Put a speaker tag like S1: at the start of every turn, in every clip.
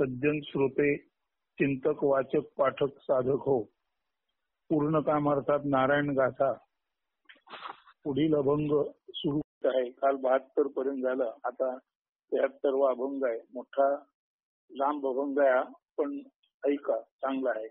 S1: सज्जन श्रोते, चिंतक, वाचक, पाठक, साधक हो. पूर्ण कामार्थात नारायण गाथा पुढील अभंग सुरू आहे. काल 72 पर्यंत झालं. आता 73वा अभंग आहे. मोठा लांब अभंग आहे, पण ऐका, चांगला आहे.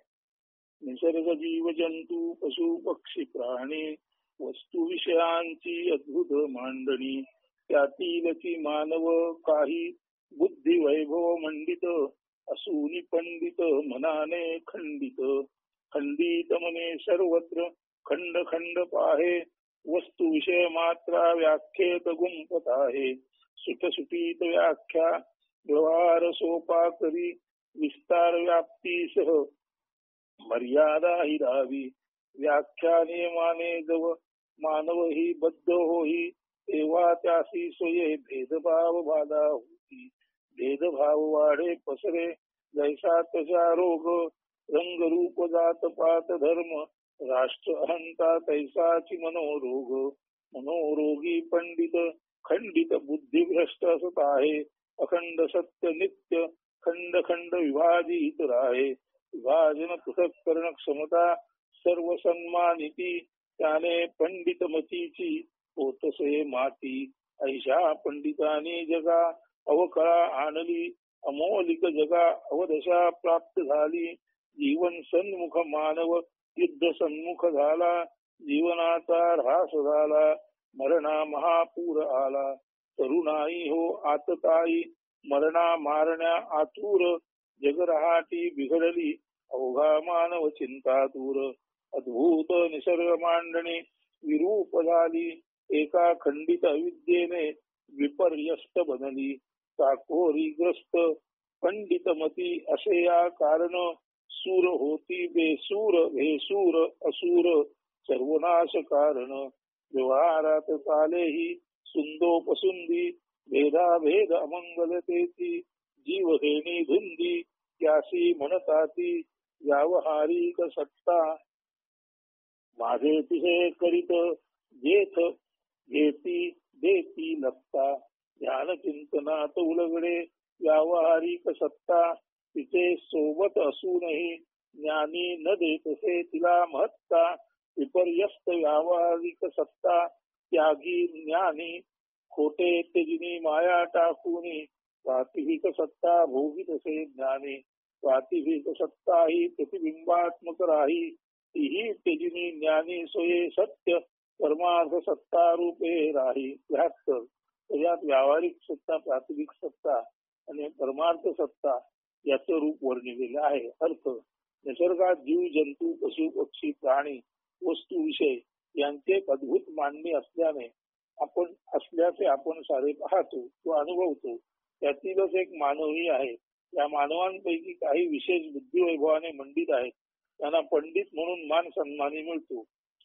S1: निसर्ग, जीव, जंतू, पशु, पक्षी, प्राणी, वस्तू विषयांची अद्भुत मांडणी, त्यातील ती मानव काही बुद्धी वैभव मंडित, असूनी पंडित मनाने खंडित. खंडित मने सर्वत्र खंड खंड पाहे, वस्तू विषय मात्रा व्याख्येत गुंफत आहे. सुटसुटीत व्याख्या व्यवहार सोपा करी, विस्तार व्याप्तीसह मर्यादा ही राहावी. व्याख्या नियमाने जव मानव ही बद्ध होई, तेव्हा त्यासी सोये भेदभाव बाधा होती. भेदभाव वाढे पसरे जैसा तसा रोग, रंग रूप जात पात धर्म राष्ट्र अहंता तैसाची मनोरोग. मनोरोगी पंडित खंडित बुद्धिभ्रष्ट असत आहे, अखंड सत्य नित्य खंड खंड विभाजित राहे. विभाजन पृथक करण क्षमता सर्व सन्मानिती, त्याने पंडित मतीची होतसे माती. ऐशा पंडितांनी जगा अवकळा आणली, अमोलिक जगा अवदशा प्राप्त झाली. जीवन सन्मुख मानव युद्ध सन्मुख झाला, जीवनाचा ऱ्हास झाला, मरणा महापूर आला. तरुणाई हो आतताई, मरणा मारण्या आतुर, जग रहाटी बिघडली अवघा मानव चिंतातूर. अद्भुत निसर्ग मांडणी विरूप झाली, एका खंडित अविद्येने विपर्यस्त बनली. चाकोरीग्रस्त पंडित मती असे या कारण, सूर होती बेसूर भेसूर असुर सर्वनाश कारण. व्यवहारात चालेही सुंदोपसुंदी, भेदाभेद अमंगलतेची जीवघेणी धुंदी. त्यासी म्हणताती व्यावहारिक सत्ता, माझे तिहे करीत जेथ घेती देती लत्ता. ध्यान चिंतनात उलगडे व्यावहारिक सत्ता, तिचे सोबत असूनही ज्ञानी न देतसे तिला महत्ता. विपर्यस्त व्यावहारिक सत्ता त्यागी ज्ञानी, खोटे तेजिनी माया टाकूनी. प्रातिभिक सत्ता भोगितसे ज्ञानी, प्रातिभिक सत्ता ही प्रतिबिंबात्मक राही. तीही तेजिनी ज्ञानी सोये सत्य परमार्थ सत्ता रूपे राही. त्याच्यात व्यावहारिक सत्ता, प्रातिभिक सत्ता आणि परमार्थ सत्ता याचं रूप वर्णिलेलं आहे. अर्थ, निसर्गात जीव, जंतू, पशु, पक्षी, प्राणी, वस्तू, विषय यांचे अद्भुत मांडणी असल्याने आपण असल्याचे आपण सारे पाहतो किंवा अनुभवतो. त्यातीलच एक मानवही आहे. या मानवांपैकी काही विशेष बुद्धिवैभवाने मंडित आहेत, त्यांना पंडित म्हणून मान सन्मानी मिळतो.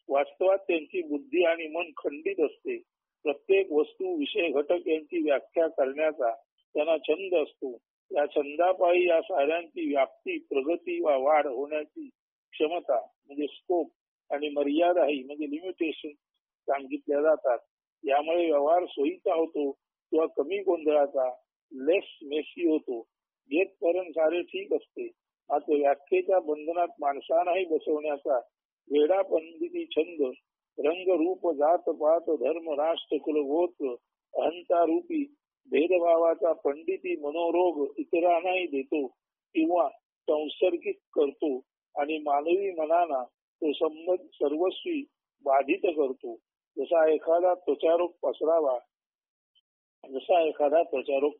S1: वास्तवात त्यांची बुद्धी आणि मन खंडित असते. प्रत्येक वस्तू, विषय, घटक यांची व्याख्या करण्याचा त्यांना छंद असतो. या छंदापायी या साऱ्यांची व्याप्ती, प्रगती वा वाढ होण्याची क्षमता म्हणजे स्कोप आणि मर्यादा ही म्हणजे लिमिटेशन सांगितल्या जातात. यामुळे व्यवहार सोयीचा होतो किंवा कमी गोंधळाचा, लेस मेसी होतो. येथपर्यंत सारे ठीक असते, मात्र व्याख्येच्या बंधनात माणसांनाही बसवण्याचा वेडा पंडिती छंद, रंग रूप जात पात धर्म राष्ट्र कुल गोत्र अहंता रूपी भेदभावाचा पंडिती मनोरोग इतरांनाही देतो किंवा संसर्गित करतो आणि मानवी मनाला तो सर्वस्वी बाधित करतो. जसा एखादा त्वचारोग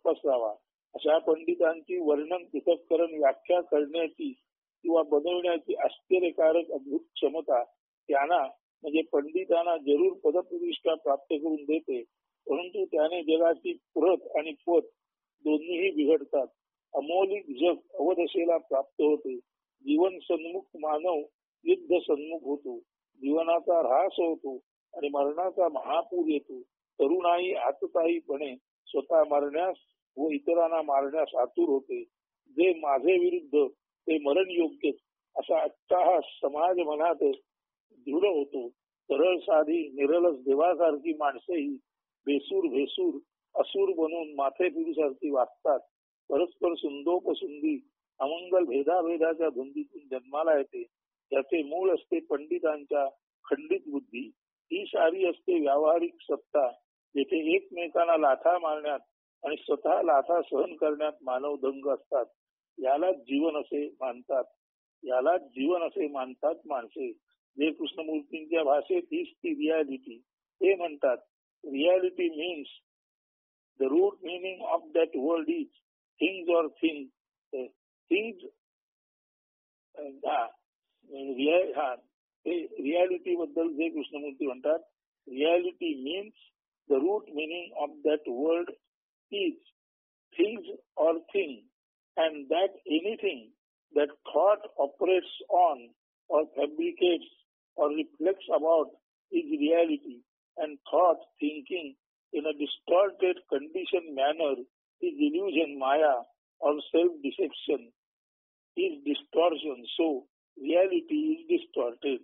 S1: पसरावा अशा पंडितांची वर्णन, पृथक्करण, व्याख्या करण्याची किंवा बनवण्याची आश्चर्यकारक अद्भुत क्षमता त्यांना म्हणजे पंडितांना जरूर पदप्रतिष्ठा प्राप्त करून देते. परंतु त्याने जगाची प्रत आणि पत दोन्हीही बिघडतात. अमौलिक जग अवदशेला प्राप्त होते. जीवन सन्मुख मानव युद्ध सन्मुख होतो. जीवनाचा ऱ्हास होतो आणि मरणाचा महापूर येतो. तरुणाई आतताईपणे स्वतः मरण्यास व इतरांना मारण्यास आतुर होते. जे माझे विरुद्ध ते मरण योग्य असा अट्टाहास समाज मनात दृढ होतो. सरळ साधी निरलस देवासारखी माणसेही बेसूर भेसूर असुर बनून माथेफिरूसारखी वागतात. परस्पर सुंदोपसुंदी अमंगल भेदाभेदाच्या धुंदीतून जन्माला येते. त्याचे मूळ असते पंडितांच्या खंडित बुद्धी. ही सारी असते व्यावहारिक सत्ता, जेथे एकमेकांना लाथा मारण्यात आणि स्वतः लाथा सहन करण्यात मानव दंग असतात. यालाच जीवन असे मानतात. यालाच जीवन असे मानतात माणसे. जे कृष्णमूर्तींच्या भाषेत हीच ती रियालिटी. ते म्हणतात reality means the root meaning of that word is things or thing things. Reality बद्दल जे कृष्णमूर्ती म्हणतात, reality means the root meaning of that word is things or thing and that anything that thought operates on or fabricates or reflects about is reality, and thought thinking in a distorted condition manner is illusion, maya, or self-deception is distortion. So reality is distorted.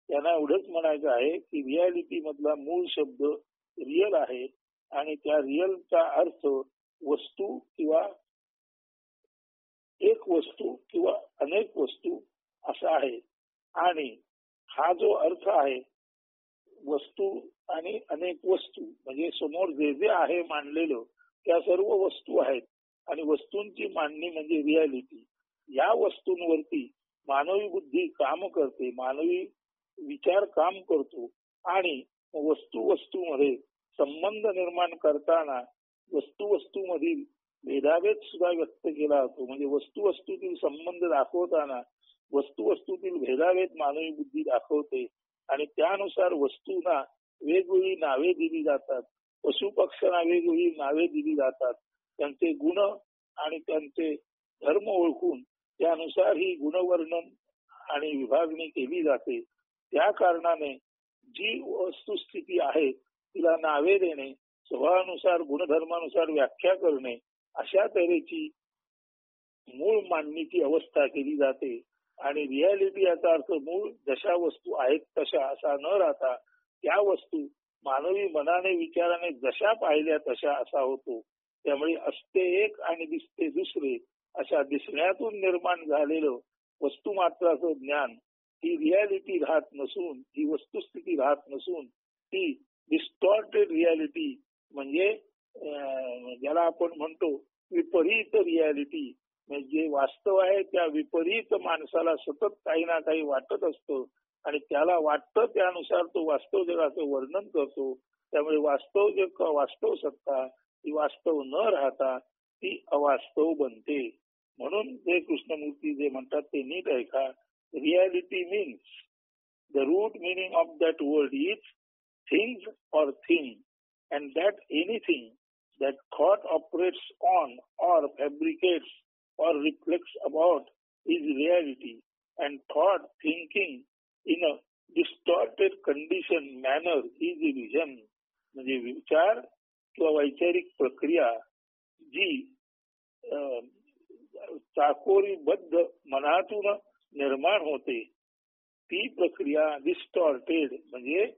S1: त्यांना एवढंच म्हणायचं आहे की reality मधला मूळ शब्द real आहे आणि त्या रिअलचा अर्थ वस्तू किंवा एक वस्तू किंवा अनेक वस्तू असा आहे. आणि हा जो अर्थ आहे वस्तू आणि अनेक वस्तू म्हणजे समोर जे जे आहे मांडलेलं त्या सर्व वस्तू आहेत आणि वस्तूंची मांडणी म्हणजे रियालिटी. या वस्तूंवरती मानवी बुद्धी काम करते, मानवी विचार काम करतो आणि वस्तूमध्ये संबंध निर्माण करताना वस्तूमधील भेदाभेद सुद्धा व्यक्त केला जातो. म्हणजे वस्तूतील संबंध दाखवताना वस्तूतील भेदाभेद मानवी बुद्धी दाखवते आणि त्यानुसार वस्तूंना वेगवेगळी नावे दिली जातात. पशु पक्ष्यांना वेगवेगळी नावे दिली जातात. त्यांचे गुण आणि त्यांचे धर्म ओळखून त्यानुसार ही गुणवर्णन आणि विभागणी केली जाते. त्या कारणाने जी वस्तुस्थिती आहे तिला नावे देणे, स्वभावानुसार गुणधर्मानुसार व्याख्या करणे अशा तऱ्हेची मूळ मांडणीची अवस्था केली जाते. आणि रियालिटी याचा अर्थ मूळ जशा वस्तू आहेत तशा असा न राहता त्या वस्तू मानवी मनाने विचाराने जशा पाहिल्या तशा असा होतो. त्यामुळे असते एक आणि दिसते दुसरे अशा दिसण्यातून निर्माण झालेलं वस्तुमात्राचं ज्ञान ही रियालिटी राहत नसून, ही वस्तुस्थिती राहत नसून ती डिस्टॉर्टेड रियालिटी म्हणजे ज्याला आपण म्हणतो विपरीत रियालिटी, म्हणजे वास्तव आहे त्या विपरीत माणसाला सतत काही ना काही वाटत असतं आणि त्याला वाटतं त्यानुसार तो वास्तव जगाचं वर्णन करतो. त्यामुळे वास्तव जग, वास्तव सत्ता ही वास्तव न राहता ती अवास्तव बनते. म्हणून जे कृष्णमूर्ती जे म्हणतात ते नीट ऐका. Reality means the root meaning of that word is things or thing and that anything that thought operates on or fabricates or reflects about is reality, and thought thinking in a distorted condition manner is illusion. म्हणजे विचार किंवा वैचारिक प्रक्रिया जी चाकोरीबद्ध मनातून निर्माण होते ती प्रक्रिया डिस्टॉर्टेड म्हणजे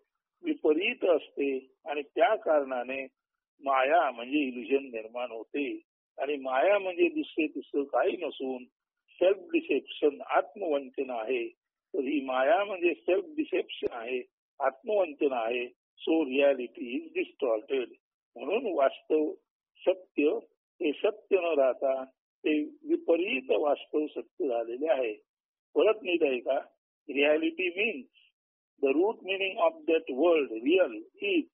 S1: विपरीत असते आणि त्या कारणाने माया म्हणजे इल्युजन निर्माण होते. आणि माया म्हणजे दुसरे तिसरं काही नसून सेल्फ डिसेप्शन, आत्मवंचना आहे. तर ही माया म्हणजे सेल्फ डिसेप्शन आहे, आत्मवंचना आहे. So reality is distorted. म्हणून वास्तव सत्य हे सत्य न राहता ते विपरीत वास्तव सत्य झालेले आहे. परत नीट आहे का. Reality means the root meaning of that word real is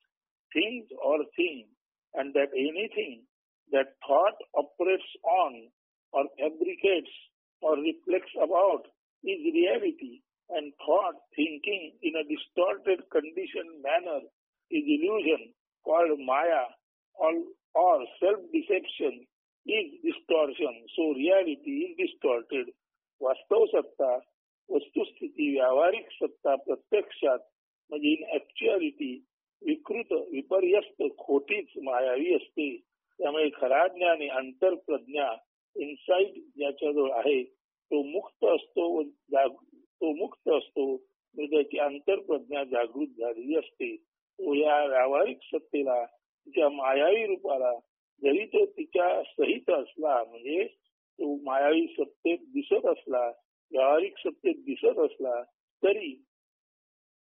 S1: things or thing and that anything that thought operates on or fabricates or reflects about is reality, and thought thinking in a distorted conditioned manner is illusion called maya, or self-deception is distortion. So reality is distorted. वास्तव सत्ता, वस्तुस्थिती, व्यावहारिक सत्ता प्रत्यक्षात म्हणजे in actuality विकृत, विपर्यस्त, खोटीच मायावी असते. त्यामुळे खरा ज्ञानी अंतरप्रज्ञा, इन्साइट ज्याच्याजवळ आहे तो मुक्त असतो, त्याची अंतरप्रज्ञा जागृत झालेली असते. तो या व्यावहारिक सत्तेला, त्या मायावी रूपाला जरी तो तिच्या सहित असला, म्हणजे तो मायावी सत्तेत दिसत असला, व्यावहारिक सत्तेत दिसत असला, तरी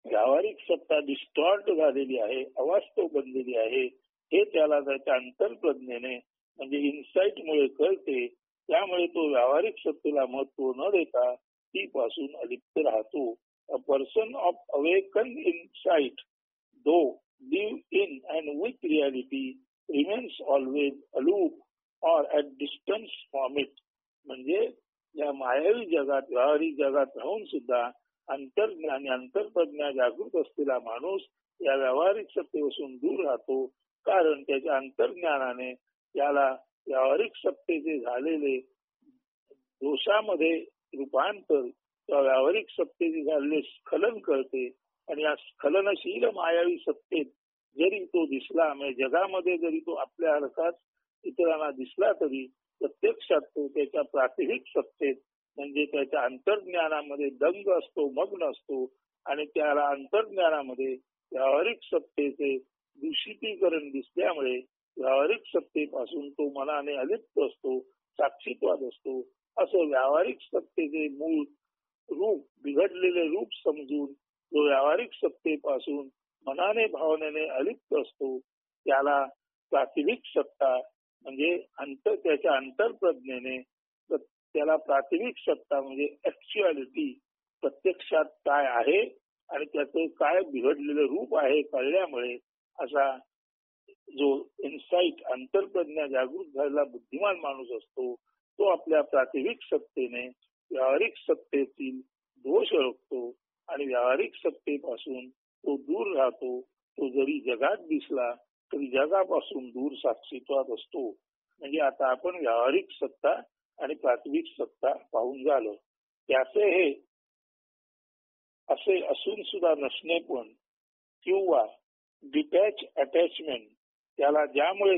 S1: व्यावहारिक सत्ता डिस्टॉर्ट झालेली आहे, अवास्तव बनलेली आहे, हे त्याला त्याच्या अंतर्प्रज्ञेने म्हणजे इन्साइट मुळे कळते. त्यामुळे तो व्यावहारिक सत्तेला महत्व न देता ती पासून अलिप्त राहतो. A person of awaken insight though live in and with reality remains always aloof or at distance from it. म्हणजे या मायावी जगात, व्यावहारिक जगात राहून सुद्धा अंतर्ज्ञानी, अंतर्प्रज्ञा जागृत असलेला माणूस या व्यावहारिक सत्तेपासून दूर राहतो. कारण त्याच्या अंतर्ज्ञानाने त्याला व्यावहारिक सत्तेचे झालेले दोषामध्ये रूपांतर किंवा व्यावहारिक सत्तेचे झालेले स्खलन कळते. आणि या स्खलनशील मायावी सत्तेत जरी तो दिसला, म्हणजे जगामध्ये जरी तो आपल्या अर्थात इतरांना दिसला, तरी प्रत्यक्षात तो त्याच्या प्रातिभिक सत्तेत म्हणजे त्याच्या अंतर्ज्ञानामध्ये दंग असतो, मग्न असतो. आणि त्याला अंतर्ज्ञानामध्ये व्यावहारिक सत्तेचे दूषितीकरण दिसल्यामुळे व्यावहारिक सत्तेपासून तो मनाने अलिप्त असतो, साक्षीत्वाद असतो. असं व्यावहारिक सत्तेचे मूळ रूप, बिघडलेले रूप समजून जो व्यावहारिक सत्तेपासून मनाने, भावनेने अलिप्त असतो, त्याला प्रातिभिक सत्ता म्हणजे त्याच्या अंतर्प्रज्ञेने त्याला प्रातिभिक सत्ता म्हणजे ऍक्च्युअलिटी, प्रत्यक्षात काय आहे आणि त्याचं काय बिघडलेलं रूप आहे कळल्यामुळे असा जो इन्साइट, अंतर्प्रज्ञा जागृत झालेला बुद्धिमान माणूस असतो, तो आपल्या प्रातिभिक सत्तेने व्यावहारिक सत्तेतील दोष ओळखतो आणि व्यावहारिक सत्तेपासून तो दूर राहतो. तो जरी जगात दिसला तरी जगापासून दूर साक्षीत्वात असतो. म्हणजे आता आपण व्यावहारिक सत्ता आणि प्रातिभिक सत्ता पाहून झालं. त्याचे हे असे असून सुद्धा नसणे पण किंवा डिटॅच अटॅचमेंट, त्याला ज्यामुळे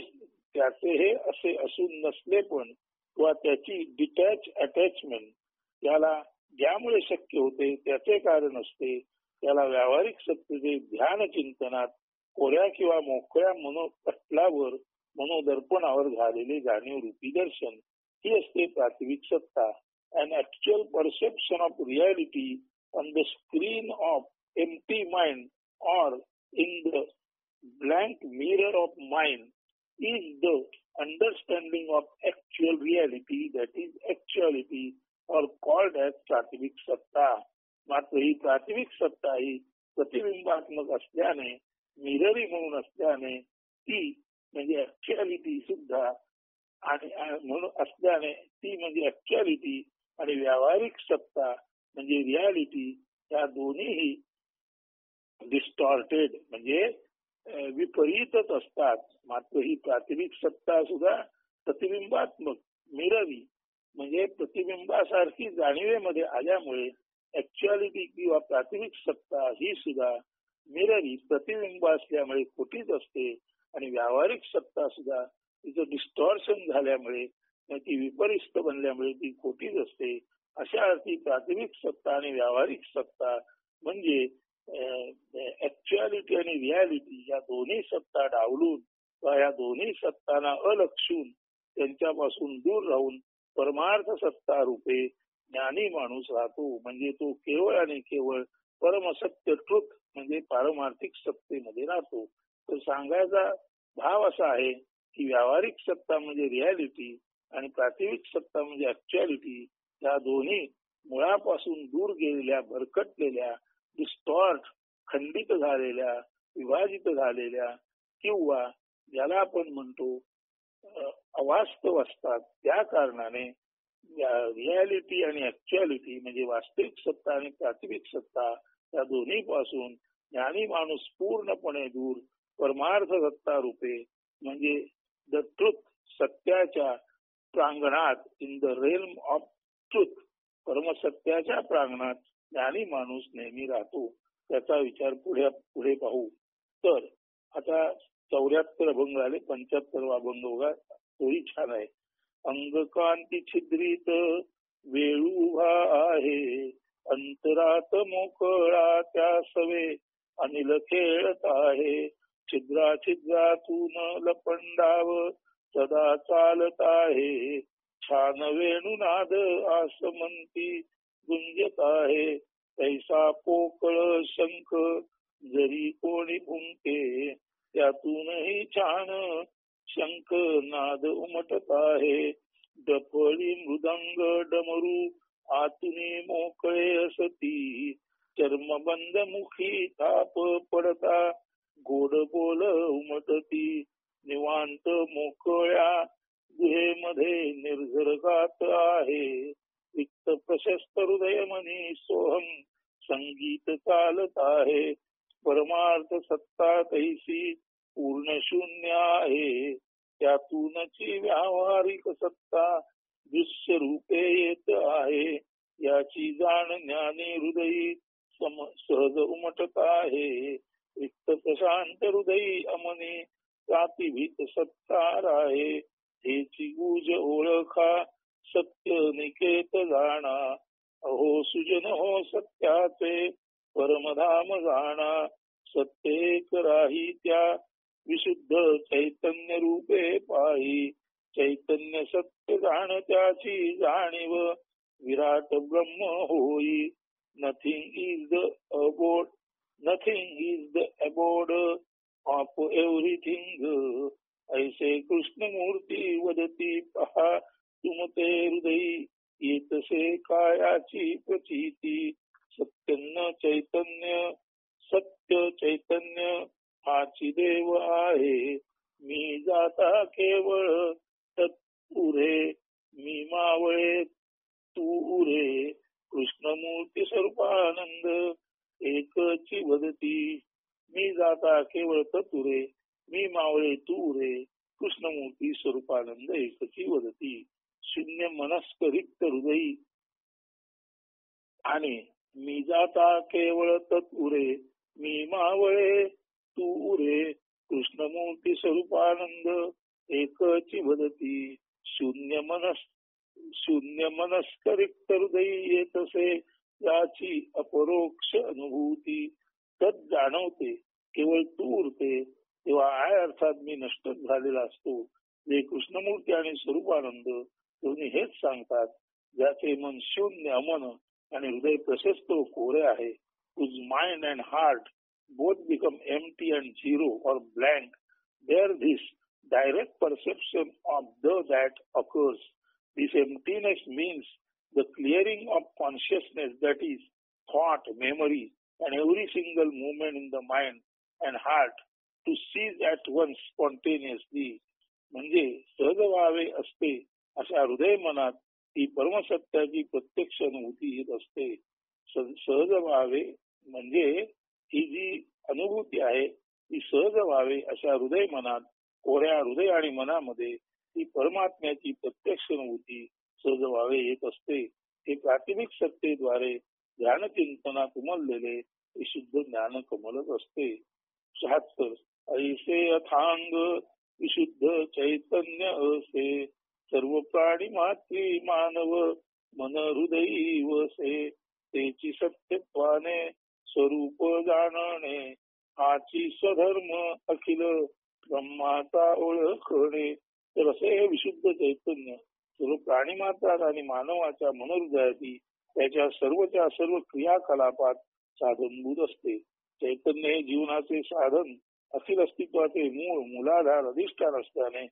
S1: त्याचे हे असे असून नसले पण किंवा त्याची डिटॅच अटॅचमेंट त्याला ज्यामुळे शक्य होते त्याचे कारण असते. त्याला व्यावहारिक सत्तेचे ध्यान चिंतनात कोऱ्या किंवा मोकळ्या मनोपटलावर, मनोदर्पणावर झालेले जाणीव रूपी दर्शन, ही असते प्रातिभिक सत्ता. An actual perception of reality on the screen of empty mind or in the blank mirror of mind is the understanding of actual reality, that is actuality, or called as प्रातिभिक सत्ता. मात्र ही प्रातिभिक सत्ता ही प्रतिबिंबात्मक असल्याने, मिररी म्हणून असल्याने, ती म्हणजे ऍक्च्युअलिटी सुद्धा आणि म्हणून असल्याने ती म्हणजे ऍक्च्युअलिटी आणि व्यावहारिक सत्ता म्हणजे रियालिटी, या दोन्हीही डिस्टॉर्टेड म्हणजे विपरीतच असतात. मात्र ही प्रातिभिक सत्ता सुद्धा प्रतिबिंबात्मक, मिररी म्हणजे प्रतिबिंबासारखी जाणीवेमध्ये आल्यामुळे ऍक्च्युअलिटी किंवा प्रातिभिक सत्ता ही सुद्धा मिररी, प्रतिबिंब असल्यामुळे खोटीच असते. आणि व्यावहारिक सत्ता सुद्धा तिचं डिस्टॉर्शन झाल्यामुळे, ती विपरिष्ट बनल्यामुळे ती खोटीच असते. अशा अर्थी प्रातिभिक सत्ता आणि व्यावहारिक सत्ता म्हणजे ऍक्च्युअलिटी आणि रियालिटी या दोन्ही सत्ता डावलून वा या दोन्ही सत्तांना अलक्षून त्यांच्यापासून दूर राहून परमार्थ सत्ता रूपे ज्ञानी माणूस राहतो. म्हणजे तो केवळ आणि केवळ परमसत्य ट्रुथ म्हणजे पारमार्थिक सत्तेमध्ये राहतो. तर सांगायचा भाव असा आहे की व्यावहारिक सत्ता म्हणजे रियालिटी आणि प्रातिभिक सत्ता म्हणजे ऍक्च्युअलिटी, या दोन्ही मुळापासून दूर गेलेल्या, भरकटलेल्या, डिस्टॉर्ट, खंडित झालेल्या, विभाजित झालेल्या किंवा ज्याला आपण म्हणतो अवास्तव असतात. त्या कारणाने रियालिटी आणि ऍक्च्युअलिटी म्हणजे वास्तविक सत्ता आणि प्रातिभिक सत्ता या दोन्ही पासून ज्ञानी माणूस पूर्णपणे दूर परमार्थ सत्ता रूपे म्हणजे द ट्रुथ, सत्याच्या प्रांगणात, in the realm of truth, परमसत्याच्या प्रांगणात ज्ञानी माणूस नेहमी राहतो. त्याचा विचार पुढे पाहू. तर आता 74 अभंग आले, 75वा अभंग बघा, तोही छान आहे. अंगकांती छिद्रित वेळू उभा आहे, अंतरात मोकळा त्या सवे अनिल खेळत आहे. छिद्रा छिद्रातून लपंडाव सदा चालत आहे. छान वेणुनाद आसमंती गुंजत आहे. तैसा पोकळ शंख जरी कोणी भुंके त्यातूनही छान शंख नाद उमटत आहे. डफळी मृदंग डमरू आतुनी मोकळे असती. चर्मबंद मुखी थाप पडता गोड बोल उमटती. निवांत मोकळ्या गुहेमध्ये निर्झरगात आहे. रिक्त प्रशस्त हृदय मनी सोहम संगीत चालत आहे. परमार्थ सत्ता तैसी पूर्ण शून्य आहे. त्यातूनची व्यावहारिक सत्ता दृश्य रूपे येत आहे. याची जाण ज्ञानी हृदयी सहज उमटत आहे. रिक्त प्रशांत हृदयी अमनी प्रातिभीत सत्कार आहे. हेची गुज ओळखा सत्य निकेत जाणा. अहो सुजन हो सत्याचे परमधाम जाणा. सत्य एक राही त्या विशुद्ध चैतन्य रूपे पाही. चैतन्य सत्य जाण त्याची जाणीव विराट ब्रह्म होई. Nothing is the abode of everything. ऐसे कृष्णमूर्ती वदती पहा तुमते हृदयी. येतसे कायाची प्रचिती. सत्य चैतन्य हाची देव आहे. मी जाता केवळ तत्पुरे. मी मावळे तू उरे. कृष्णमूर्ती स्वरूपानंद एकची वदती. मी जाता केवळ तत्पुरे. मी मावळे तू उरे. कृष्णमूर्ती स्वरूपानंद एकची वदती. शून्य मनस्क रिक्त हृदयी आणि मी जाता केवळ तत्पुरे. मी मावळे तू उरे. कृष्णमूर्ती स्वरूपानंद एकची वदती. शून्य मनस्क रिक्त हृदयी येतसे याची अपरोक्ष अनुभूती. तत् जाणवते केवळ तू उरते. तेव्हा आय अर्थात मी नष्टच झालेला असतो. जे कृष्णमूर्ती आणि स्वरूपानंद दोन्ही हेच सांगतात. ज्याचे मन शून्य अमन आणि हृदय प्रशस्त व कोरे आहे. whose mind and heart both become empty and zero or blank, there this direct perception of that occurs. This emptiness means the clearing of consciousness, that is thought, memory and every single movement in the mind and heart to cease at once spontaneously. म्हणजे सहज व्हावे असते अशा हृदय मनात ती परमसत्याची प्रत्यक्ष अनुभूती येत असते. सहज व्हावे म्हणजे ही जी अनुभूती आहे ती सहज व्हावे अशा हृदय मनात, कोऱ्या हृदय आणि मनामध्ये ती परमात्म्याची प्रत्यक्ष अनुभूती सहज व्हावे येत असते. हे प्राथमिक सत्तेद्वारे ध्यान चिंतनात उमललेले विशुद्ध ज्ञान कमलच असते. 76 ऐसे अथांग विशुद्ध चैतन्य असे. सर्व प्राणी मात्री मानव मन हृदयी वसे. तेची सत्यत्वाने स्वरूप जाणणे. हाची स्वधर्म अखिल ब्रह्माचा ओळखणे. तर असे हे विशुद्ध चैतन्य सर्व प्राणी मात्रात आणि मानवाच्या मनोहृदयाची त्याच्या सर्वच्या सर्व क्रियाकलापात साधनभूत असते. चैतन्य हे जीवनाचे साधन, अखिल अस्तित्वाचे मूळ, मूलाधार, अधिष्ठान असल्याने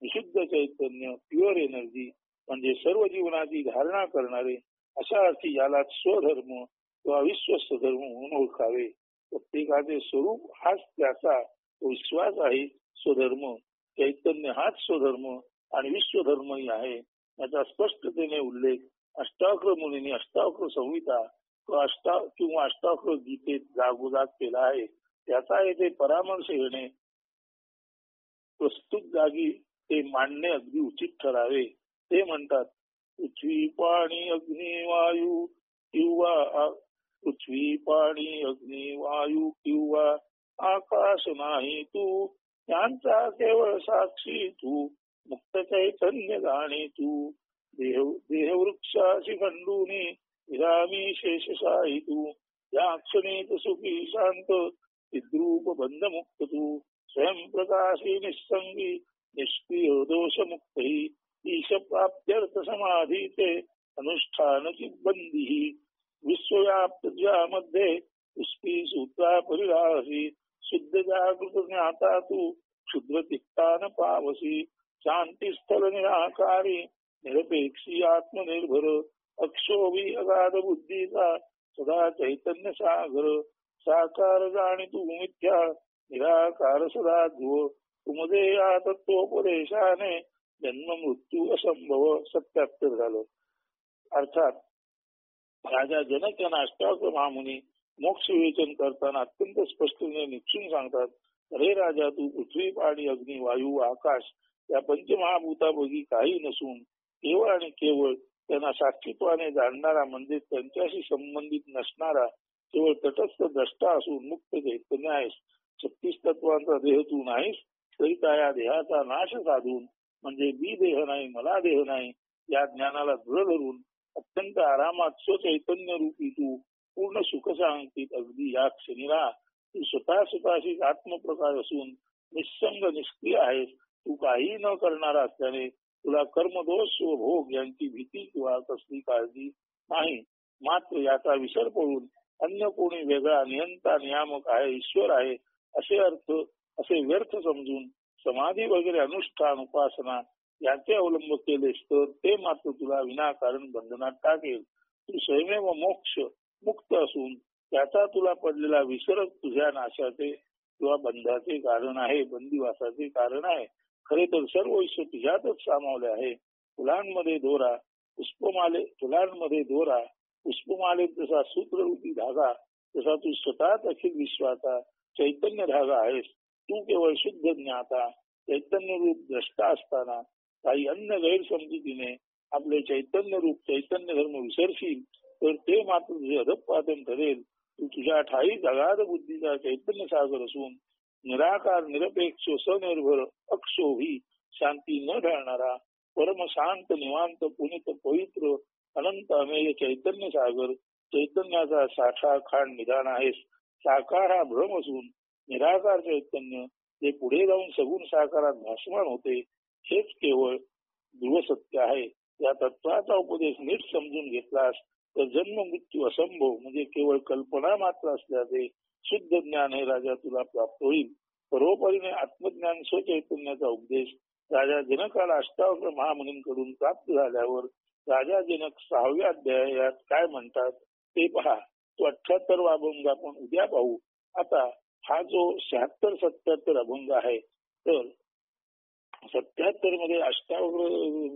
S1: विशुद्ध चैतन्य, प्युअर एनर्जी म्हणजे सर्व जीवनाची धारणा करणारे, अशा अर्थी याला स्वधर्म किंवा विश्वस्त धर्म म्हणून ओळखावे. प्रत्येकाचे स्वरूप हाच त्याचा विश्वास आहे. स्वधर्म चैतन्य हाच स्वधर्म आणि विश्वधर्मही आहे. याचा स्पष्टतेने उल्लेख अष्टावक्र मुनींनी अष्टावक्र संहिता किंवा अष्टावक्र गीतेत जागोजाग केला आहे. त्याचा येथे परामर्श घेणे प्रस्तुत जागी ते मांडणे अगदी उचित ठरावे. ते म्हणतात, पृथ्वी पाणी अग्नी वायू किंवा आकाश नाही तू. त्यांचा केवळ साक्षी तू. मुक्त चैतन्य जाणे तू. देहवृक्षाशी खंडूनी विरामी शेषशाही तू. या क्षणीत सुखी शांत चिद्रूप बंधमुक्त तू. स्वयंप्रकाशी निसंगी निष्क्रिय दोषमुक्त ईश प्राप्त्यर्थ समाधीचे अनुष्ठान बंदी विश्वव्याप्त ज्यामध्ये पुष्पी सूत्रा परिरासी शुद्ध जागृत ज्ञाता तू क्षुद्र तिक्तान पावसी शांती स्थल निराकारी निरपेक्षी आत्मनिर्भर अक्षोभी अगाध बुद्धीचा सदा चैतन्य सागर साकार जाणी तू मिथ्या निराकार सदा ध्रुव तुमदेया तत्वोपदेशाने जन्म मृत्यू असंभव 77 झालं. अर्थात राजा जनक यांना अष्टावक्र महामुनी मोक्ष विवेचन करताना अत्यंत स्पष्टपणे निश्चित सांगतात, अरे राजा, तू पृथ्वी पाणी अग्नी वायू आकाश या पंचमहाभूतापैकी काही नसून केवळ आणि केवळ त्यांना साक्षीत्वाने जाणणारा म्हणजे त्यांच्याशी संबंधित नसणारा केवळ तटस्थ द्रष्टा असून मुक्त चैतन्य आहेस. 36 तत्वांचा देह तू नाहीस, तरी त्या या देहाचा नाश साधून म्हणजे मी देह नाही मला देह नाही या ज्ञानाला दृढ धरून अत्यंत आरामात स्वचैतन्य रूपी तू पूर्ण सुख सांगतीत अगदी या क्षणीला तू स्वतःशीच आत्मप्रकाश असून निसंग निष्क्रिय आहेस. तू काही न करणारा असल्याने तुला कर्मदोष व भोग यांची भीती किंवा कसली काळजी नाही. मात्र याचा विसर पडून अन्य कोणी वेगळा नियंता नियामक आहे ईश्वर आहे असे व्यर्थ समजून समाधी वगैरे अनुष्ठान उपासना याचे अवलंब केलेस तर ते मात्र तुला विनाकारण बंधनात टाकेल. तू स्वयमेव मोक्ष मुक्त असून त्याचा तुला पडलेला विसर तुझ्या नाशाचे किंवा बंधाचे कारण आहे, बंदिवासाचे कारण आहे. खरे तर सर्व ईश्वर तुझ्यातच सामावले आहे. फुलांमध्ये दोरा पुष्पमालेत जसा सूत्ररूपी धागा तसा तू स्वतःच अखिल विश्वाचा चैतन्य धागा आहेस. तू केवळ शुद्ध ज्ञाता चैतन्य रूप द्रष्टा असताना काही अन्य गैरसमजुतीने आपले चैतन्य रूप चैतन्य धर्म विसरशील तर ते मात्र तुझे अधःपातन ठरेल. तू तुझ्या ठाई जगाद बुद्धीचा चैतन्य सागर असून निराकार निरपेक्ष स्वनिर्भर अक्षोभी शांती न ढळणारा परम शांत निवांत पुनित पवित्र अनंत अमेय चैतन्य सागर चैतन्याचा साठा खांड निदान आहेस. साकार हा भ्रम असून निराकार चैतन्य जे पुढे जाऊन सगुण साकारात भासमान होते हेच केवळ ध्रुव सत्य आहे. या तत्वाचा उपदेश नीट समजून घेतलास तर जन्म मृत्यू असंभव म्हणजे केवळ कल्पना मात्र असल्याचे शुद्ध ज्ञान हे राजा तुला प्राप्त होईल. परोपरीने आत्मज्ञान स्वचैतन्याचा उपदेश राजा जनकाला अष्टावक्र महामुनींकडून प्राप्त झाल्यावर राजा जनक 6व्या अध्यायात काय म्हणतात ते पहा. तो 78वा अभंग आपण उद्या पाहू. आता हा जो 76-77 अभंग आहे तर 77 मध्ये अष्टावक्र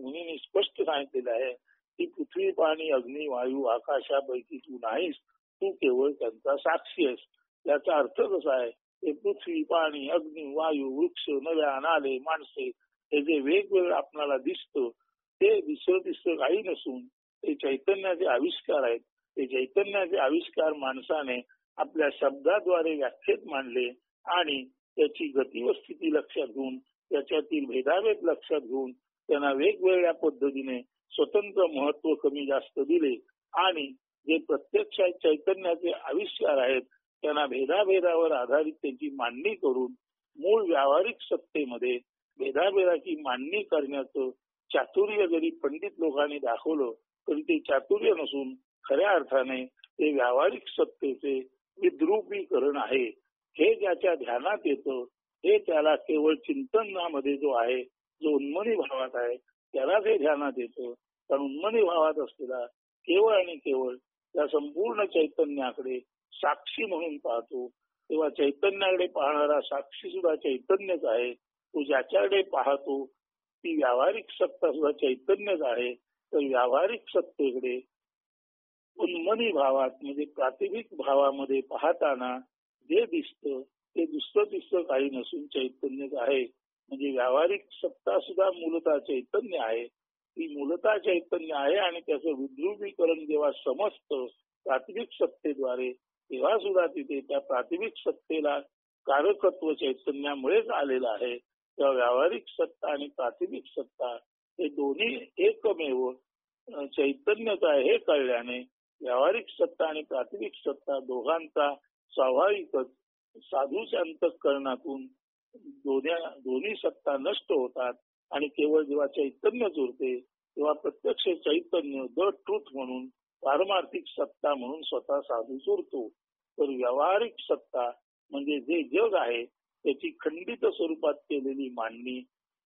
S1: मुनींनी स्पष्ट सांगितलेलं आहे की पृथ्वी पाणी अग्नी वायू आकाशापैकी तू नाहीस, तू केवळ त्यांचा साक्षी आहेस. याचा अर्थ कसा आहे? हे पृथ्वी पाणी अग्नी वायू वृक्ष नद्या नाले माणसे हे जे वेगवेगळं आपल्याला दिसतं ते दिसतं काही नसून ते चैतन्याचे आविष्कार आहेत. ते चैतन्याचे आविष्कार माणसाने आपल्या शब्दाद्वारे व्याख्येत मांडले आणि त्याची गती व स्थिती लक्षात घेऊन त्याच्यातील भेदाभेद लक्षात घेऊन त्यांना वेगवेगळ्या पद्धतीने स्वतंत्र महत्व कमी जास्त दिले आणि जे प्रत्यक्षात चैतन्याचे आविष्कार आहेत त्यांना भेदाभेदावर आधारित त्यांची मांडणी करून मूळ व्यावहारिक सत्तेमध्ये भेदाभेदाची मांडणी करण्याचं चातुर्य जरी पंडित लोकांनी दाखवलं तरी ते चातुर्य नसून खऱ्या अर्थाने ते व्यावहारिक सत्तेचे विद्रूपीकरण आहे. हे ज्याच्या ध्यानात येतं हे त्याला केवळ चिंतनामध्ये जो आहे जो उन्मनी भावात आहे त्यालाच हे ध्यानात येतं. कारण उन्मनी भावात असलेला केवळ आणि केवळ त्या संपूर्ण चैतन्याकडे साक्षी म्हणून पाहतो. तेव्हा चैतन्याकडे पाहणारा साक्षी सुद्धा चैतन्यच आहे. तो ज्याच्याकडे पाहतो ती व्यावहारिक सत्ता सुद्धा चैतन्यच आहे. तर व्यावहारिक सत्तेकडे उन्मनी भावात म्हणजे प्रातिभिक भावामध्ये पाहताना जे दिसतं ते दुसरं काही नसून चैतन्यच आहे. म्हणजे व्यावहारिक सत्ता सुद्धा मूलतः चैतन्य आहे. ती मूलतः चैतन्य आहे आणि त्याचं विद्रूपीकरण जेव्हा समजतं प्रातिभिक सत्तेद्वारे तेव्हा सुद्धा तिथे त्या प्रातिभिक सत्तेला कारकत्व चैतन्यामुळेच आलेलं आहे. तेव्हा व्यावहारिक सत्ता आणि प्रातिभिक सत्ता हे दोन्ही एकमेव चैतन्यच आहे हे कळल्याने व्यावहारिक सत्ता आणि प्रातिभिक सत्ता दोघांचा स्वाभाविकच साधूच्या अंतःकरणातून दोन्ही सत्ता नष्ट होतात आणि केवळ जेव्हा चैतन्यच उरते तेव्हा प्रत्यक्ष चैतन्य द ट्रूथ म्हणून पारमार्थिक सत्ता म्हणून स्वतः साधूच उरतो. तर व्यावहारिक सत्ता म्हणजे जे जग आहे त्याची खंडित स्वरूपात केलेली मांडणी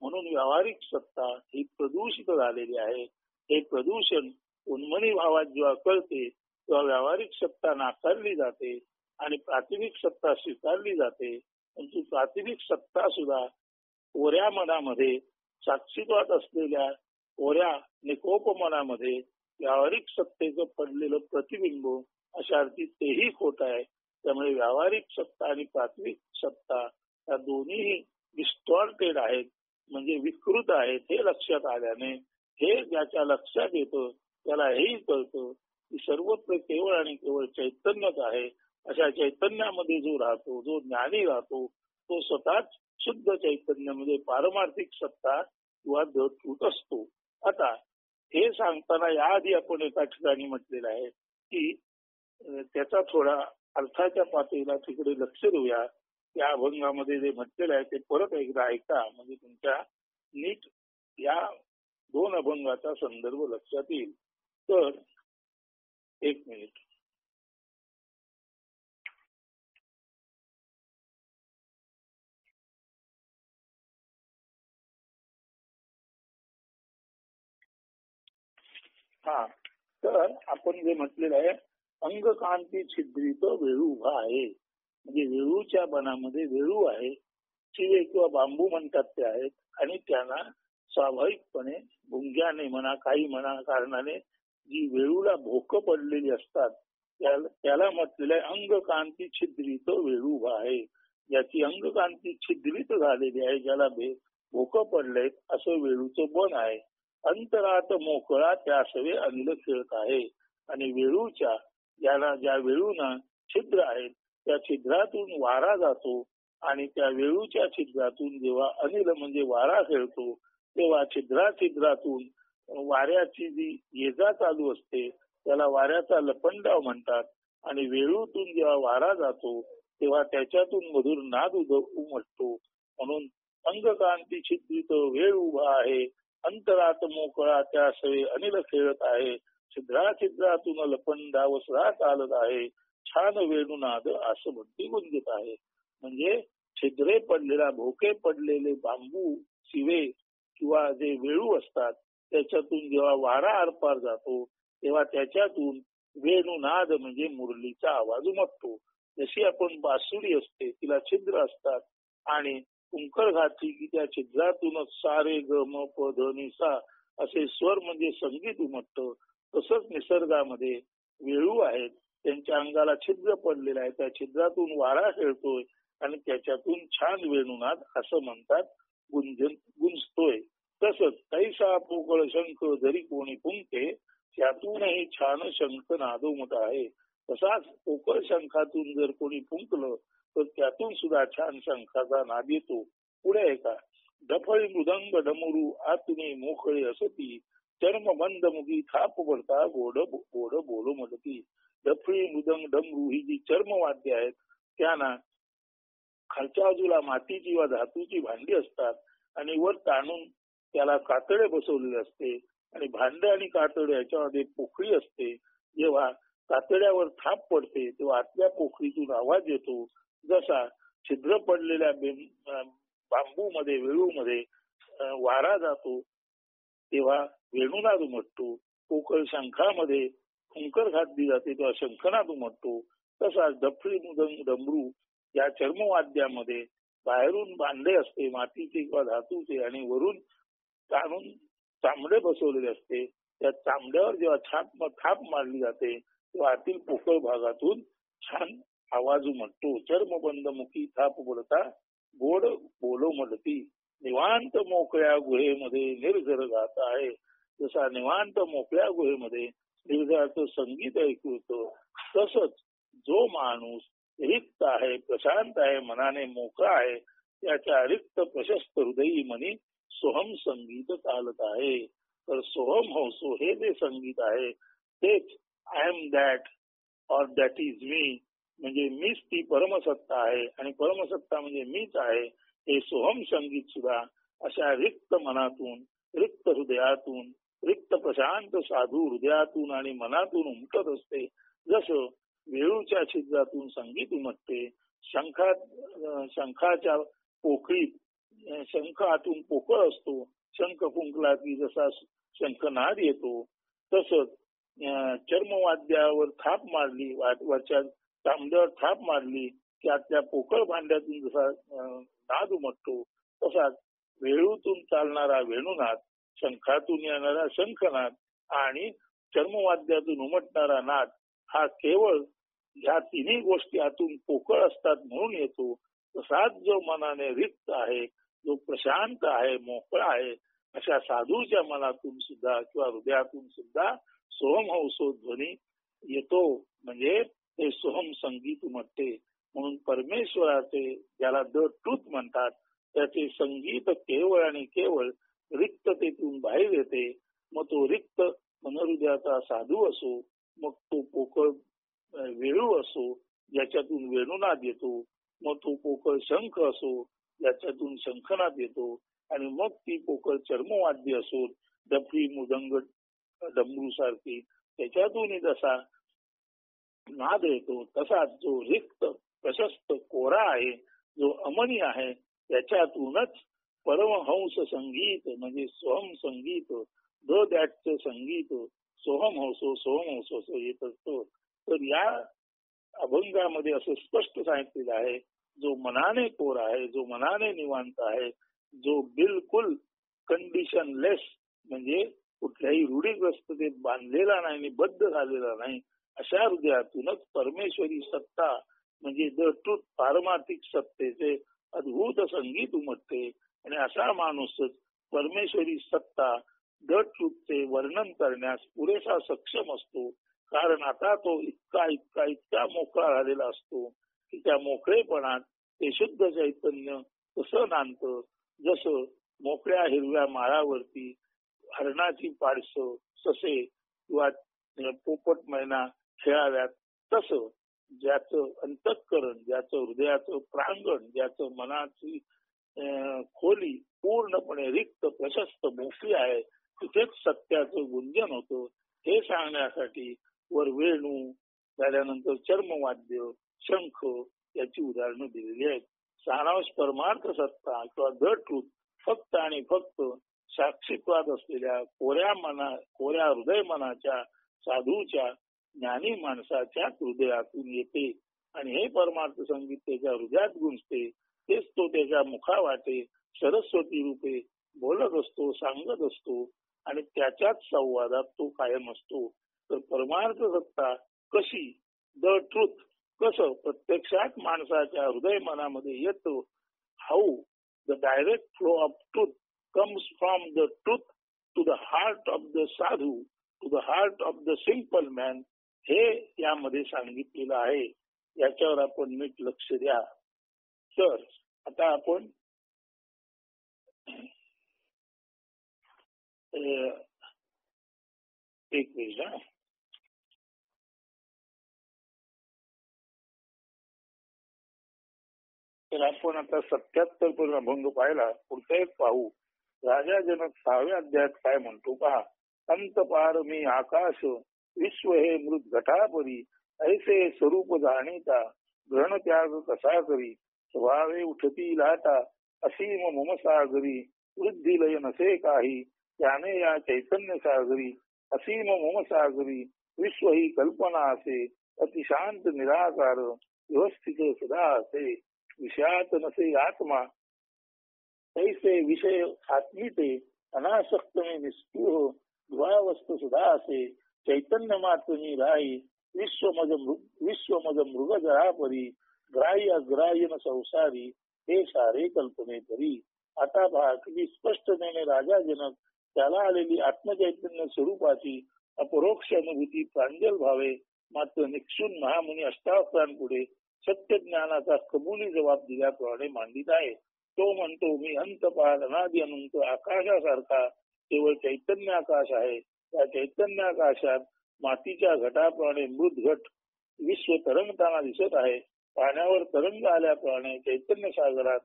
S1: म्हणून व्यावहारिक सत्ता ही प्रदूषित झालेली आहे. हे प्रदूषण उन्मनी भावात जेव्हा कळते तेव्हा व्यावहारिक सत्ता नाकारली जाते आणि प्राथमिक सत्ता स्वीकारली जाते. परंतु प्राथमिक सत्ता सुद्धा कोऱ्या मनामध्ये साक्षीत्वात असलेल्या कोऱ्या निकोप मनामध्ये व्यावहारिक सत्तेचं पडलेलं प्रतिबिंब अशा अर्थी तेही खोट आहे. त्यामुळे व्यावहारिक सत्ता आणि प्राथमिक सत्ता या दोन्ही डिस्टॉर्टेड आहेत म्हणजे विकृत आहेत. हे लक्षात आल्याने हे ज्याच्या लक्षात येतं त्याला हेही कळतं की सर्वत्र केवळ आणि केवळ चैतन्यच आहे. अशा चैतन्यामध्ये जो राहतो जो ज्ञानी राहतो तो स्वतःच शुद्ध चैतन्य म्हणजे पारमार्थिक सत्ता किंवा द ट्रूथ असतो. आता हे सांगताना याआधी आपण एका ठिकाणी म्हटलेलं आहे की त्याचा थोडा अर्थाच्या पातळीला तिकडे लक्ष देऊया. त्या अभंगामध्ये जे म्हटलेलं आहे ते परत एकदा ऐका म्हणजे तुमच्या नीट या 2 अभंगाचा संदर्भ लक्षात येईल. तर एक मिनिट. हा तर आपण जे म्हटलेलं आहे अंगकांती छिद्रित वेळू उभा आहे म्हणजे वेळूच्या बनामध्ये वेळू आहे. चिवे किंवा बांबू म्हणतात ते आहेत आणि त्यांना स्वाभाविकपणे भुंग्याने म्हणा काही म्हणा कारणाने जी वेळूला भोक पडलेली असतात त्याला म्हटलेलं आहे अंगकांती छिद्रित वेळू उभा आहे. ज्याची अंगकांती छिद्रित झालेली आहे ज्याला भोक पडलेत असं वेळूचं बन आहे. अंतरात मोकळा त्यासवे अनिल खेळत आहे आणि वेळूच्या ज्या वेळूना छिद्र आहेत त्या छिद्रातून वारा जातो आणि त्या वेळूच्या छिद्रातून जेव्हा अनिल म्हणजे वारा खेळतो तेव्हा छिद्रातून वाऱ्याची जी ये जा चालू असते त्याला वाऱ्याचा लपंडाव म्हणतात. आणि वेळूतून जेव्हा वारा जातो तेव्हा त्याच्यातून मधुर नाद उमटतो. म्हणून अंगकांती छिद्रित वेळ उभा आहे अंतरात मोकळा त्या सवे अनिल खेळत आहे छिद्रातून लपंडाव सदा चालत आहे छान वेणुनाद असं म्हणती गुंजत आहे. म्हणजे छिद्रे पडलेला भोके पडलेले बांबू शिवे किंवा जे वेळू असतात त्याच्यातून जेव्हा वारा आरपार जातो तेव्हा त्याच्यातून वेणुनाद म्हणजे मुरलीचा आवाज उमटतो. जशी आपण बासुरी असते तिला छिद्र असतात आणि कुंकर घातली की त्या छिद्रातूनच सारे ग म प ध नि सा असे स्वर म्हणजे संगीत उमटतं. तसंच निसर्गामध्ये वेळू आहेत त्यांच्या अंगाला छिद्र पडलेलं आहे त्या छिद्रातून वारा खेळतोय आणि त्याच्यातून छान वेणुनाद असं म्हणतात गुंजतोय. तसंच कैसा पोकळ शंख जरी कोणी फुंके त्यातूनही छान शंख नादोमट आहे. तसाच पोकळ शंखातून जर कोणी फुंकलं तर त्यातून सुद्धा छान शंखाचा नाद येतो. पुढे आहे का डफळी मृदंग डमरू आतुनी मोकळे असती चर्म बंद मुगी थाप पडता गोड गोड बोलो म्हणती. डफळी मृदंग डमरू ही जी चर्मवाद्य आहेत त्यांना खालच्या बाजूला मातीची किंवा धातूची भांडी असतात आणि वर ताणून त्याला कातडे बसवलेले असते आणि भांडे आणि कातडे याच्यामध्ये पोकळी असते. जेव्हा कातड्यावर थाप पडते तेव्हा आतल्या पोखरीतून आवाज येतो. जसा छिद्र पडलेल्या बांबू मध्ये वेळू मध्ये वारा जातो तेव्हा वेणुनाद उमटतो. पोकळ शंखामध्ये फुंकर घातली जाते तेव्हा शंखनाद उमटतो. तसाच डफळी मृदंग डमरू या चर्मवाद्यामध्ये बाहेरून भांडे असते मातीचे किंवा धातूचे आणि वरून ताणून चामडे बसवलेले असते. त्या चामड्यावर जेव्हा थाप मारली जाते तेव्हा आतील पोकळ भागातून छान आवाज उमटतो. चर्मबंद मुखी थाप पडता गोड बोलो म्हणती. निवांत मोकळ्या गुहेमध्ये निर्झर गात आहे. जसा निवांत मोकळ्या गुहेमध्ये निर्झराचं संगीत ऐकू येतं तसंच जो माणूस रिक्त आहे प्रशांत आहे मनाने मोकळा आहे त्याच्या रिक्त प्रशस्त हृदयी मनी सोहम संगीत चालत आहे. तर सोहम हौसो हे जे संगीत आहे तेच I am that or that is मी म्हणजे मीच ती परमसत्ता आहे आणि परमसत्ता म्हणजे मीच आहे हे सोहम संगीत सुद्धा अशा रिक्त मनातून, रिक्त हृदयातून, रिक्त प्रशांत साधू हृदयातून आणि मनातून उमटत असते. जसं वेळूच्या छिद्रातून संगीत उमटते, शंखाच्या पोकळीत शंख आतून पोकळ असतो, शंख फुंकला की जसा शंखनाद येतो, तसंच चर्मवाद्यावर थाप मारली, वरच्या तांब्यावर थाप मारली की आतल्या पोकळ भांड्यातून जसा नाद उमटतो, तसाच वेळूतून चालणारा वेणुनाद, शंखातून येणारा शंखनाद आणि चर्मवाद्यातून उमटणारा नाद हा केवळ ह्या तिन्ही गोष्टी आतून पोकळ असतात म्हणून येतो. तसाच जो मनाने रिक्त आहे, जो प्रशांत आहे, मोकळा आहे, अशा साधूच्या मनातून सुद्धा किंवा हृदयातून सुद्धा सोहम हौसो ध्वनी येतो. म्हणजे ते सोहम संगीत उमटते. म्हणून परमेश्वराचे ज्याला द ट्रूथ म्हणतात, त्याचे संगीत केवळ आणि केवळ रिक्ततेतून बाहेर येते. मग तो रिक्त मनहृदयाचा साधू असो, मग तो पोकळ वेळू असो ज्याच्यातून वेणुनाद येतो, मग तो पोकळ शंख असो ज्याच्यातून शंखनाद येतो, आणि मग ती पोकळ चर्मवाद्य असो, डफी मृदंग डमरू सारखी, त्याच्यातूनही जसा नाद येतो, तसाच जो रिक्त प्रशस्त कोरा आहे, जो अमनी आहे, त्याच्यातूनच परमहंस संगीत म्हणजे सोहम संगीत, द दॅटचं संगीत सोहम हौसो येत असतो. तर या अभंगामध्ये असं स्पष्ट सांगितलेलं आहे, जो मनाने कोरा आहे, जो मनाने निवांत आहे, जो बिलकुल कंडिशनलेस म्हणजे कुठल्याही रूढीग्रस्ततेत बांधलेला नाही आणि बद्ध झालेला नाही, अशा हृदयातूनच परमेश्वरी सत्ता म्हणजे द ट्रूथ पारमार्थिक सत्तेचे अद्भुत संगीत उमटते. आणि असा माणूसच परमेश्वरी सत्ता द ट्रूथचे वर्णन करण्यास पुरेसा सक्षम असतो. कारण आता तो इतका मोकळा झालेला असतो की त्या मोकळेपणात ते शुद्ध चैतन्य कसं नांदतं. जसं मोकळ्या हिरव्या माळावरती हरणाची पाडसं, ससे किंवा पोपट मैना खेळाव्यात, तसं ज्याचं अंतःकरण, ज्याचं हृदयाचं प्रांगण, ज्याचं मनाची खोली पूर्णपणे रिक्त प्रशस्त मोकळी आहे, तिथेच सत्याचं गुंजन होतं. हे सांगण्यासाठी वर वेणू झाल्यानंतर चर्मवाद्य, शंख याची उदाहरणं दिलेली आहेत. सारांश परमार्थ सत्ता किंवा द ट्रूथ फक्त आणि फक्त साक्षीत्वाद असलेल्या कोऱ्या हृदय मनाच्या साधूच्या ज्ञानी माणसाच्या हृदयातून येते. आणि हे परमार्थ संगीत त्याच्या हृदयात गुंजते. तेच तो त्याच्या मुखावाटे सरस्वती रूपे बोलत असतो, सांगत असतो आणि त्याच्याच संवादात तो कायम असतो. तर परमार्थ सत्ता कशी, द ट्रूथ कसं प्रत्यक्षात माणसाच्या हृदय मनामध्ये येतो, how the direct flow of truth comes from the truth to the heart of the sadhu, to the heart of the simple man, हे यामध्ये सांगितलेलं आहे. याच्यावर आपण नीट लक्ष द्या. तर आता आपण एक मिनिट. तर आपण आता 77 पर्यंत अभंग पाहिला. पुढचा एक पाहू. राजा जनक 6व्या अध्यायात काय म्हणतो पहा. अंत पार मी आकाश, विश्व हे मृत घटापरी, ऐसे स्वरूप जाणीता, ग्रहण त्याग कसा करी, स्वभावे उठती लाटा, असीम मम सागरी, वृद्धी लय नसे काही, त्याने या चैतन्य सागरी, असीम मम सागरी, विश्व ही कल्पना असे, अतिशांत निराकार, व्यवस्थित सदा असे, विषयात नसे आत्मा, ऐसे विषय आत्मीते, अनासक्त में निस्पृह, ध्रुवावस्थ सुधा असे, चैतन्य मातनी राई, विश्वमज मृग जरापरी, ग्राह्य अग्राह्य न संसारी, हे सारे कल्पने तरी. आता पहा किती स्पष्टतेने राजा जनक त्याला आलेली आत्मचैतन्य स्वरूपाची अपरोक्ष अनुभूती प्रांजल भावे मात्र निक्षून महामुनी अष्टावक्रांपुढे सत्य ज्ञानाचा कबुली जबाब दिल्याप्रमाणे मांडित आहे. तो म्हणतो, मी अंतपार अनादि अनंत आकाशासारखा केवळ चैतन्य आकाश आहे. त्या चैतन्य आकाशात मातीच्या घटाप्रमाणे मृत घट विश्व तरंगताना दिसत आहे. पाण्यावर तरंग आल्याप्रमाणे चैतन्य सागरात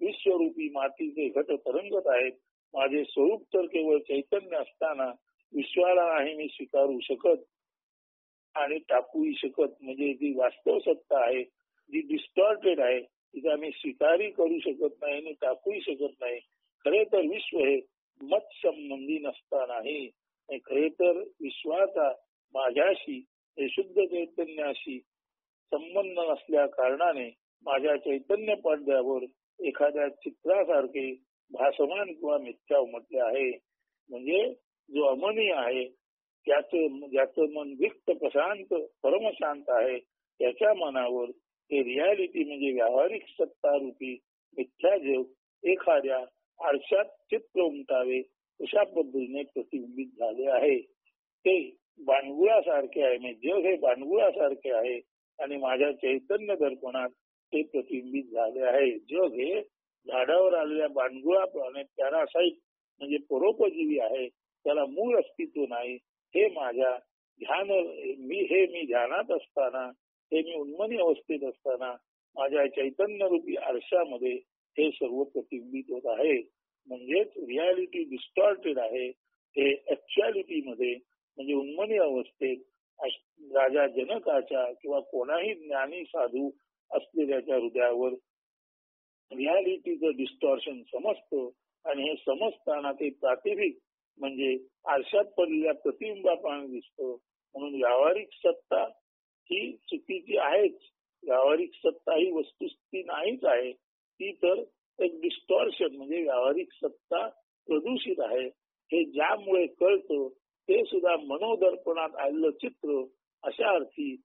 S1: विश्वरूपी मातीचे घट तरंगत आहेत. माझे स्वरूप तर केवळ चैतन्य असताना विश्वाला नाही मी स्वीकारू शकत आणि टाकूही शकत. म्हणजे जी वास्तव सत्ता आहे, जी डिस्टॉर्टेड आहे, तिचा मी स्वीकारही करू शकत नाही आणि टाकूही शकत नाही. खरे तर विश्व हे मत संबंधी नसतानाही, खरे तर विश्वाचा माझ्याशी हे शुद्ध चैतन्याशी संबंध नसल्या कारणाने माझ्या चैतन्य पडद्यावर एखाद्या चित्रासारखे भासमान किंवा मिथ्या उमटले आहे. म्हणजे जो अमनी आहे, ज्याचं मन विक्त प्रशांत परमशांत आहे, त्याच्या मनावर हे रियालिटी म्हणजे व्यावहारिक सत्ता रूपी मिथ्या जग एखाद्या आरशात चित्र उमटावे अशा पद्धतीने प्रतिबिंबित झाले आहे. ते बाणगुळासारखे आहे. म्हणजे जग हे बाणगुळासारखे आहे आणि माझ्या चैतन्य दर्पणात ते प्रतिबिंबित झाले आहे. जग हे झाडावर आलेल्या बाणगुळाप्रमाणे पॅरासाईट म्हणजे परोपजीवी आहे. त्याला मूळ अस्तित्व नाही. हे माझ्या मी ध्यानात असताना, हे मी उन्मनी अवस्थेत असताना माझ्या चैतन्य रूपी आरशामध्ये हे सर्व प्रतिबिंबित होत आहे. म्हणजेच रियालिटी डिस्टॉर्टेड आहे. हे ऍक्च्युअलिटी मध्ये म्हणजे उन्मनी अवस्थेत राजा जनकाच्या किंवा कोणाही ज्ञानी साधू असलेल्याच्या हृदयावर रियालिटीचं डिस्टॉर्शन समजतं आणि हे समजताना ते प्रातिभिक म्हणजे आरशात पडलेल्या प्रतिबिंबाप्रमाणे दिसतं. म्हणून व्यावहारिक सत्ता ही चुकीची आहेच. व्यावहारिक सत्ता ही वस्तुस्थिती नाहीच आहे. ती तर एक डिस्टॉर्शन म्हणजे व्यावहारिक सत्ता प्रदूषित आहे. हे ज्यामुळे कळतं ते सुद्धा मनोदर्पणात आलेलं चित्र अशा अर्थी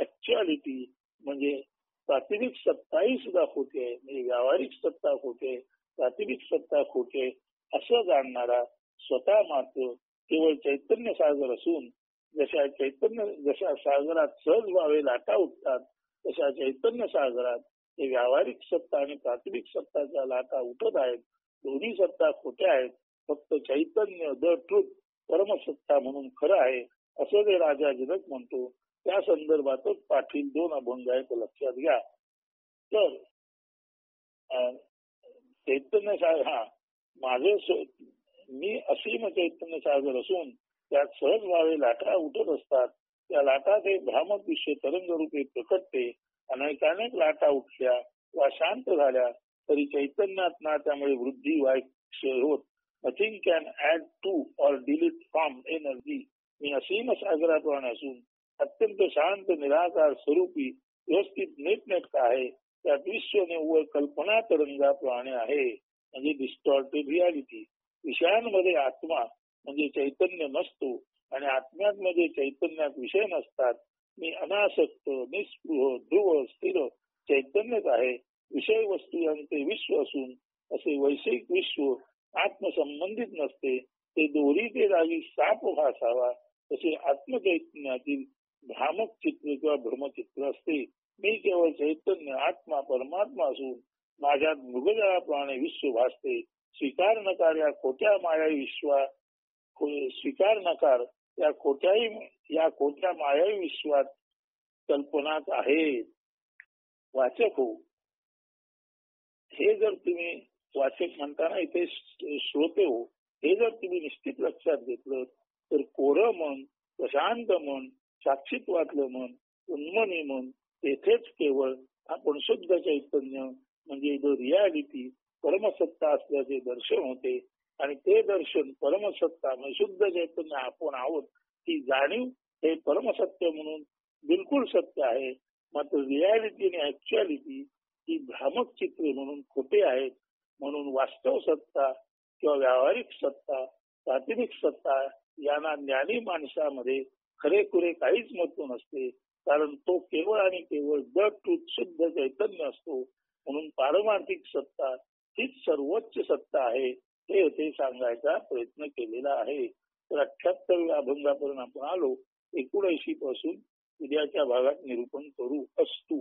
S1: ऍक्च्युअलिटी म्हणजे प्रातिभिक सत्ताही सुद्धा खोटी आहे. म्हणजे व्यावहारिक सत्ता खोटे, प्रातिभिक सत्ता खोटे असं जाणणारा स्वतः मात्र केवळ चैतन्य सागर असून जशा सागरात सहज व्हावे लाटा उठतात, तशा चैतन्य सागरात हे व्यावहारिक सत्ता आणि प्रातिभिक सत्ताच्या लाटा उठत आहेत. दोन्ही सत्ता खोट्या आहेत. फक्त चैतन्य द ट्रुथ परमसत्ता म्हणून खरं आहे असं जे राजा जनक म्हणतो. त्या संदर्भातच पाठील 2 अभंग आहेत, लक्षात घ्या. तर चैतन्य सागर मी असीम चैतन्य सागर असून त्यात सहज व्हावे लाटा उठत असतात. त्या लाटात हे भ्रामक विश्व तरंग रूपे प्रकटते. अनेकानेक लाटा उठल्या वा शांत झाल्या तरी चैतन्यात ना त्यामुळे वृद्धी वा क्षय होत. नथिंग कॅन ऍड टू और डिलीट फ्रॉम एनर्जी. मी असीम सागराप्रमाणे असून अत्यंत शांत निराकार स्वरूपी व्यवस्थित नीटनेटका आहे. त्यात विश्व निव्वळ कल्पना तरंगाप्रमाणे आहे. म्हणजे डिस्टॉर्टेड रियालिटी. विषयांमध्ये आत्मा म्हणजे चैतन्य नसतो आणि आत्म्यामध्ये चैतन्यात विषय नसतात. मी अनासक्त, निस्पृह, ध्रुव, स्थिर चैतन्यच आहे. विषय वस्तू यांचे विश्व असून असे वैश्विक विश्व आत्मसंबंधित नसते. ते दोरीचे जागी साप भासावा तसे आत्मचैतन्यातील भ्रामक चित्र किंवा भ्रमचित्र असते. मी केवळ चैतन्य आत्मा परमात्मा असून माझ्यात मृगजळाप्रमाणे विश्व भासते. स्वीकार नकार या खोट्या मायावी या खोट्या मायावी विश्वात कल्पनाच आहे. वाचक हो, हे जर तुम्ही वाचक म्हणताना इथे श्रोते हो, हे जर तुम्ही निश्चित लक्षात घेतलं तर कोरं मन, प्रशांत मन, साक्षीत्वातलं मन, उन्मनी मन तेथेच केवळ आपण शुद्ध चैतन्य म्हणजे द रियालिटी परमसत्ता असल्याचे दर्शन होते. आणि ते दर्शन परमसत्ता म्हणजे शुद्ध चैतन्य आपण आहोत ती जाणीव हे परमसत्य म्हणून बिलकुल सत्य आहे. मात्र रियालिटी आणि ऍक्च्युअलिटी ही भ्रामक चित्रे म्हणून खोटे आहेत. म्हणून वास्तव सत्ता किंवा व्यावहारिक सत्ता, प्रातिनिधिक सत्ता यांना ज्ञानी माणसामध्ये खरेखुरे काहीच महत्व नसते. कारण तो केवळ आणि केवळ द ट्रूथ शुद्ध चैतन्य असतो. म्हणून पारमार्थिक सत्ता हीच सर्वोच्च सत्ता आहे हे ते सांगायचा प्रयत्न केलेला आहे. तर 78व्या अभंगापर्यंत आपण आलो. 79 पासून उद्याच्या भागात निरूपण करू. अस्तु.